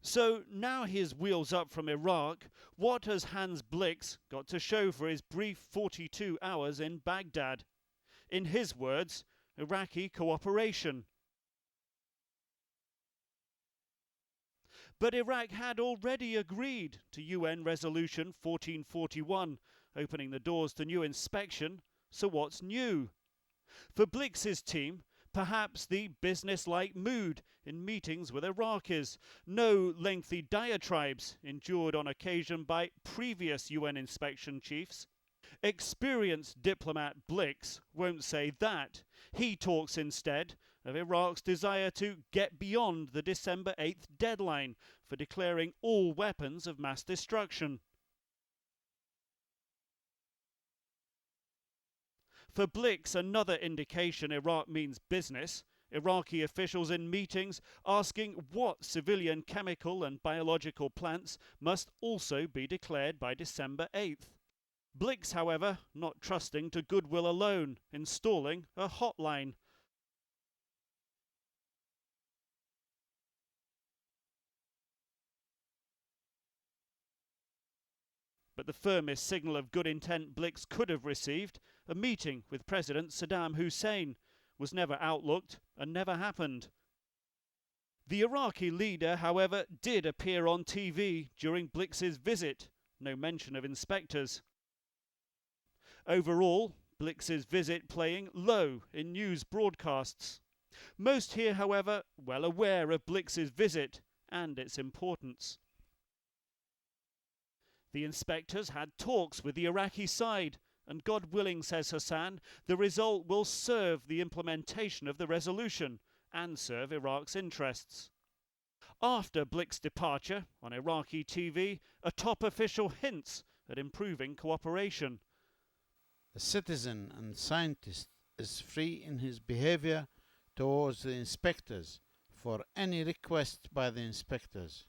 So now his wheels up from Iraq, what has Hans Blix got to show for his brief 42 hours in Baghdad? In his words, Iraqi cooperation. But Iraq had already agreed to UN Resolution 1441, opening the doors to new inspection, so what's new? For Blix's team, perhaps the business-like mood in meetings with Iraqis, no lengthy diatribes endured on occasion by previous UN inspection chiefs. Experienced diplomat Blix won't say that. He talks instead of Iraq's desire to get beyond the December 8th deadline for declaring all weapons of mass destruction. For Blix, another indication Iraq means business. Iraqi officials in meetings asking what civilian chemical and biological plants must also be declared by December 8th. Blix, however, not trusting to goodwill alone, installing a hotline. But the firmest signal of good intent Blix could have received, a meeting with President Saddam Hussein, was never outlooked and never happened. The Iraqi leader, however, did appear on TV during Blix's visit, no mention of inspectors. Overall, Blix's visit playing low in news broadcasts. Most here, however, well aware of Blix's visit and its importance. The inspectors had talks with the Iraqi side, and God willing, says Hassan, the result will serve the implementation of the resolution and serve Iraq's interests. After Blix's departure, on Iraqi TV, a top official hints at improving cooperation. The citizen and scientist is free in his behavior towards the inspectors for any request by the inspectors.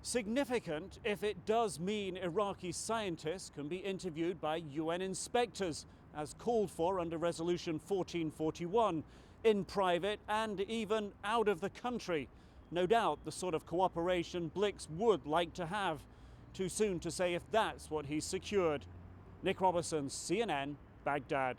Significant if it does mean Iraqi scientists can be interviewed by UN inspectors, as called for under Resolution 1441, in private and even out of the country. No doubt the sort of cooperation Blix would like to have. Too soon to say if that's what he's secured. Nick Robertson, CNN, Baghdad.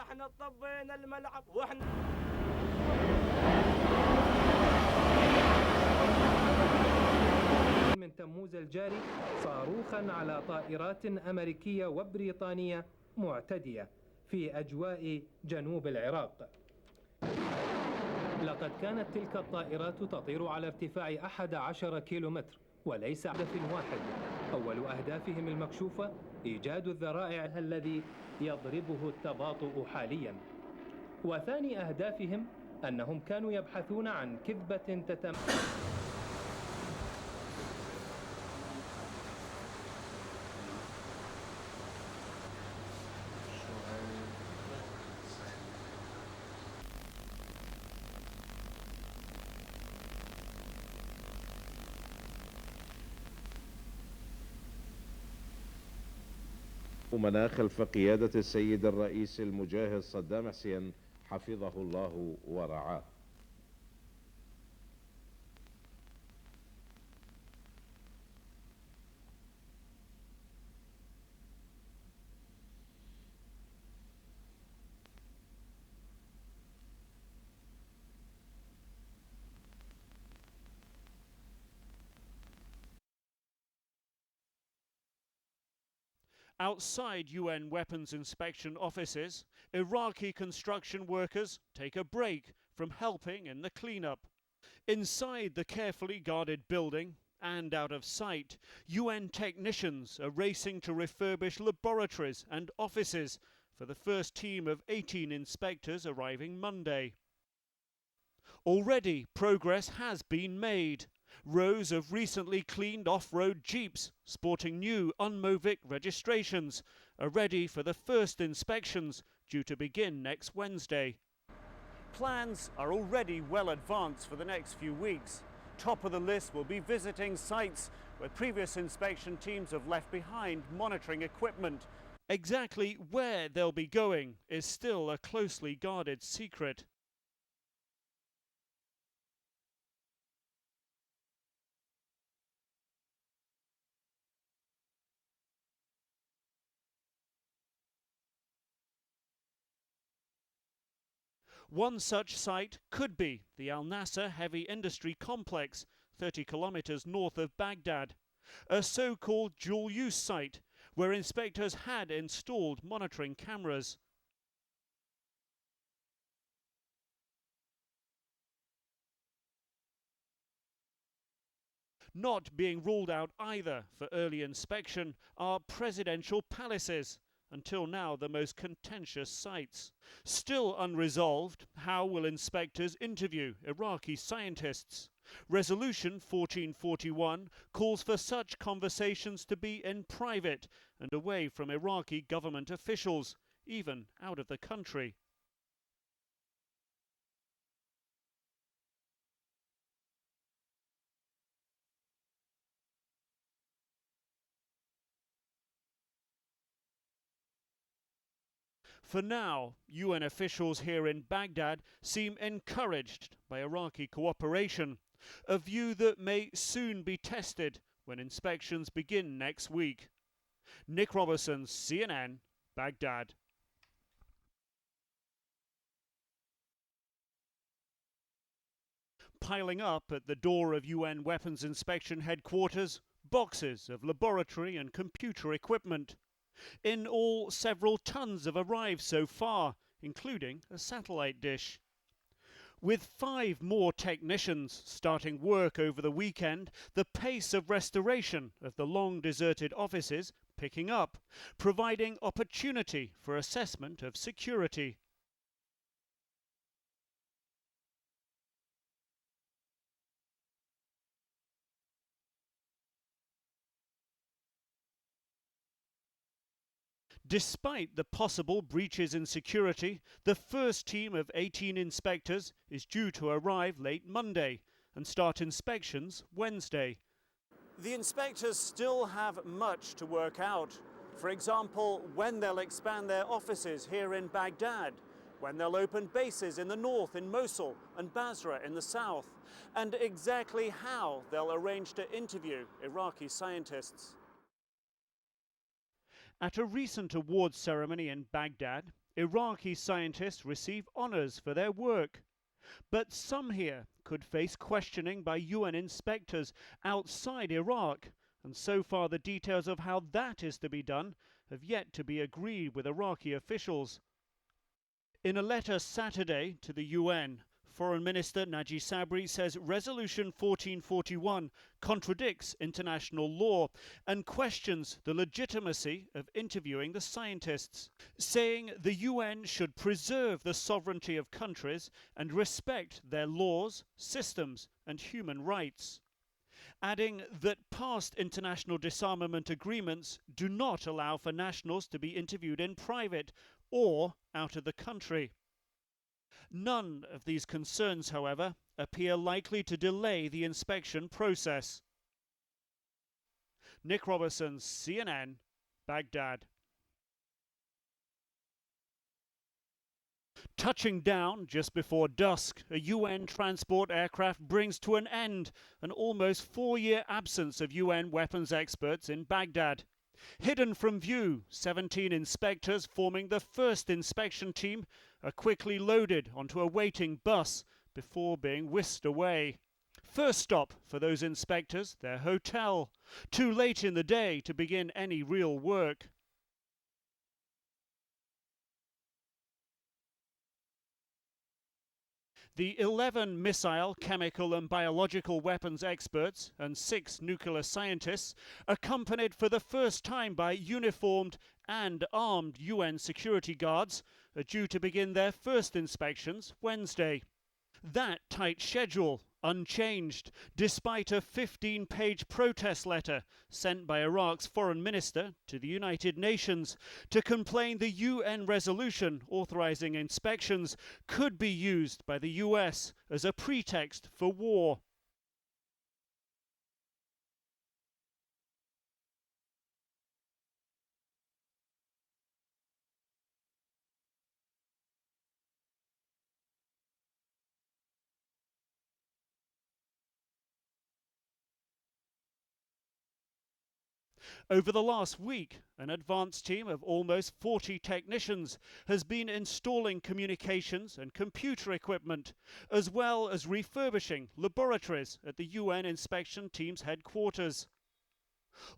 احنا طبينا الملعب واحنا من تموز الجاري صاروخا على طائرات أمريكية وبريطانية معتدية في أجواء جنوب العراق. لقد كانت تلك الطائرات تطير على ارتفاع 11 كيلومتر وليس هدف واحد. أول أهدافهم المكشوفة إيجاد الذرائع الذي يضربه التباطؤ حاليا. وثاني أهدافهم أنهم كانوا يبحثون عن كذبة مناخ خلف قيادة السيد الرئيس المجاهد صدام حسين حفظه الله ورعاه. Outside UN weapons inspection offices, Iraqi construction workers take a break from helping in the cleanup. Inside the carefully guarded building, and out of sight, UN technicians are racing to refurbish laboratories and offices for the first team of 18 inspectors arriving Monday. Already progress has been made. Rows of recently cleaned off-road jeeps sporting new UNMOVIC registrations are ready for the first inspections due to begin next Wednesday. Plans are already well advanced for the next few weeks. Top of the list will be visiting sites where previous inspection teams have left behind monitoring equipment. Exactly where they'll be going is still a closely guarded secret. One such site could be the Al Nasser heavy industry complex, 30 kilometers north of Baghdad, a so-called dual-use site where inspectors had installed monitoring cameras. Not being ruled out either for early inspection are presidential palaces, until now the most contentious sites. Still unresolved, how will inspectors interview Iraqi scientists? Resolution 1441 calls for such conversations to be in private and away from Iraqi government officials, even out of the country. For now, UN officials here in Baghdad seem encouraged by Iraqi cooperation, a view that may soon be tested when inspections begin next week. Nick Robertson, CNN, Baghdad. Piling up at the door of UN Weapons Inspection headquarters, boxes of laboratory and computer equipment. In all, several tons have arrived so far, including a satellite dish. With 5 more technicians starting work over the weekend, the pace of restoration of the long-deserted offices picking up, providing opportunity for assessment of security. Despite the possible breaches in security, the first team of 18 inspectors is due to arrive late Monday and start inspections Wednesday. The inspectors still have much to work out. For example, when they'll expand their offices here in Baghdad, when they'll open bases in the north in Mosul and Basra in the south, and exactly how they'll arrange to interview Iraqi scientists. At a recent awards ceremony in Baghdad, Iraqi scientists receive honours for their work. But some here could face questioning by UN inspectors outside Iraq, and so far the details of how that is to be done have yet to be agreed with Iraqi officials. In a letter Saturday to the UN, Foreign Minister Naji Sabri says Resolution 1441 contradicts international law and questions the legitimacy of interviewing the scientists, saying the UN should preserve the sovereignty of countries and respect their laws, systems and human rights, adding that past international disarmament agreements do not allow for nationals to be interviewed in private or out of the country. None of these concerns, however, appear likely to delay the inspection process. Nick Robertson, CNN, Baghdad. Touching down just before dusk, a UN transport aircraft brings to an end an almost 4-year absence of UN weapons experts in Baghdad. Hidden from view, 17 inspectors forming the first inspection team are quickly loaded onto a waiting bus before being whisked away. First stop for those inspectors, their hotel. Too late in the day to begin any real work. The 11 missile, chemical and biological weapons experts and 6 nuclear scientists, accompanied for the first time by uniformed and armed UN security guards, are due to begin their first inspections Wednesday. That tight schedule unchanged, despite a 15-page protest letter sent by Iraq's foreign minister to the United Nations to complain the UN resolution authorizing inspections could be used by the US as a pretext for war. Over the last week, an advanced team of almost 40 technicians has been installing communications and computer equipment, as well as refurbishing laboratories at the UN inspection team's headquarters.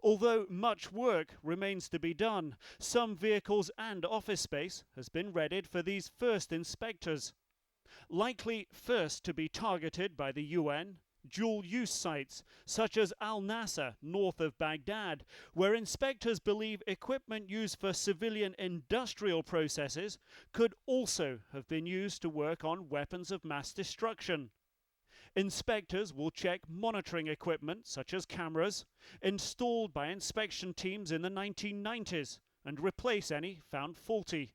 Although much work remains to be done, some vehicles and office space has been readied for these first inspectors. Likely first to be targeted by the UN, dual-use sites such as Al Nasser north of Baghdad, where inspectors believe equipment used for civilian industrial processes could also have been used to work on weapons of mass destruction. Inspectors will check monitoring equipment such as cameras installed by inspection teams in the 1990s and replace any found faulty.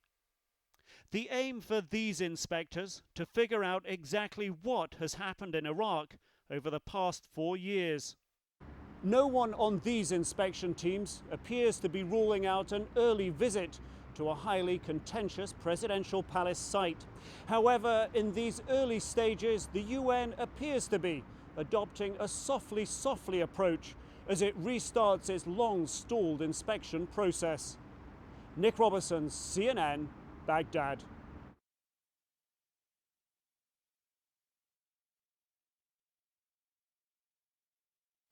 The aim for these inspectors to figure out exactly what has happened in Iraq over the past 4 years. No one on these inspection teams appears to be ruling out an early visit to a highly contentious presidential palace site. However, in these early stages, the UN appears to be adopting a softly approach as it restarts its long-stalled inspection process. Nick Robertson, CNN, Baghdad.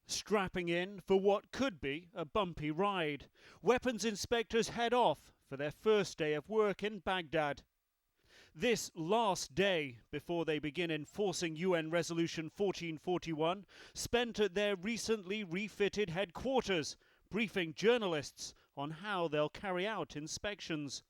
Strapping in for what could be a bumpy ride, weapons inspectors head off for their first day of work in Baghdad. This last day before they begin enforcing UN Resolution 1441, spent at their recently refitted headquarters, briefing journalists on how they'll carry out inspections.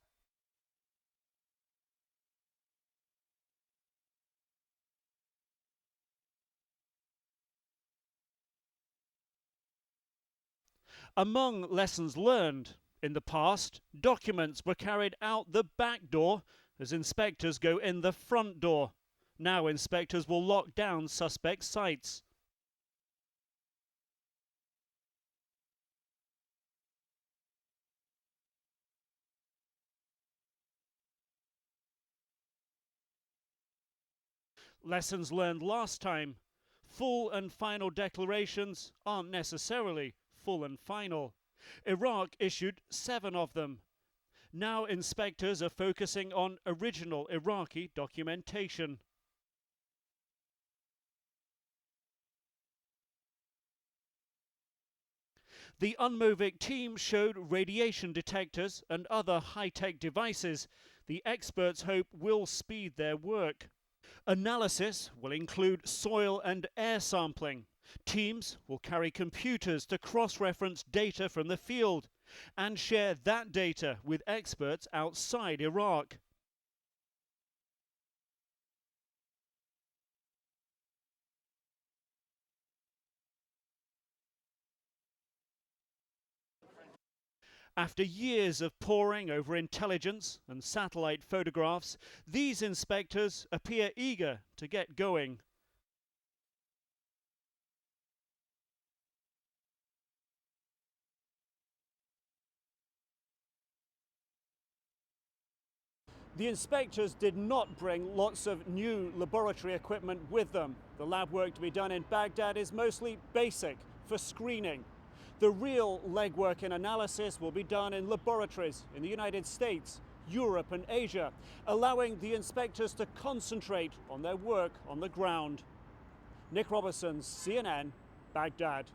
Among lessons learned, in the past, documents were carried out the back door as inspectors go in the front door. Now inspectors will lock down suspect sites. Lessons learned last time. Full and final declarations aren't necessarily full and final. Iraq issued 7 of them. Now inspectors are focusing on original Iraqi documentation. The UNMOVIC team showed radiation detectors and other high-tech devices the experts hope will speed their work. Analysis will include soil and air sampling. Teams will carry computers to cross-reference data from the field and share that data with experts outside Iraq. After years of poring over intelligence and satellite photographs, these inspectors appear eager to get going. The inspectors did not bring lots of new laboratory equipment with them. The lab work to be done in Baghdad is mostly basic for screening. The real legwork and analysis will be done in laboratories in the United States, Europe and Asia, allowing the inspectors to concentrate on their work on the ground. Nick Robertson, CNN, Baghdad.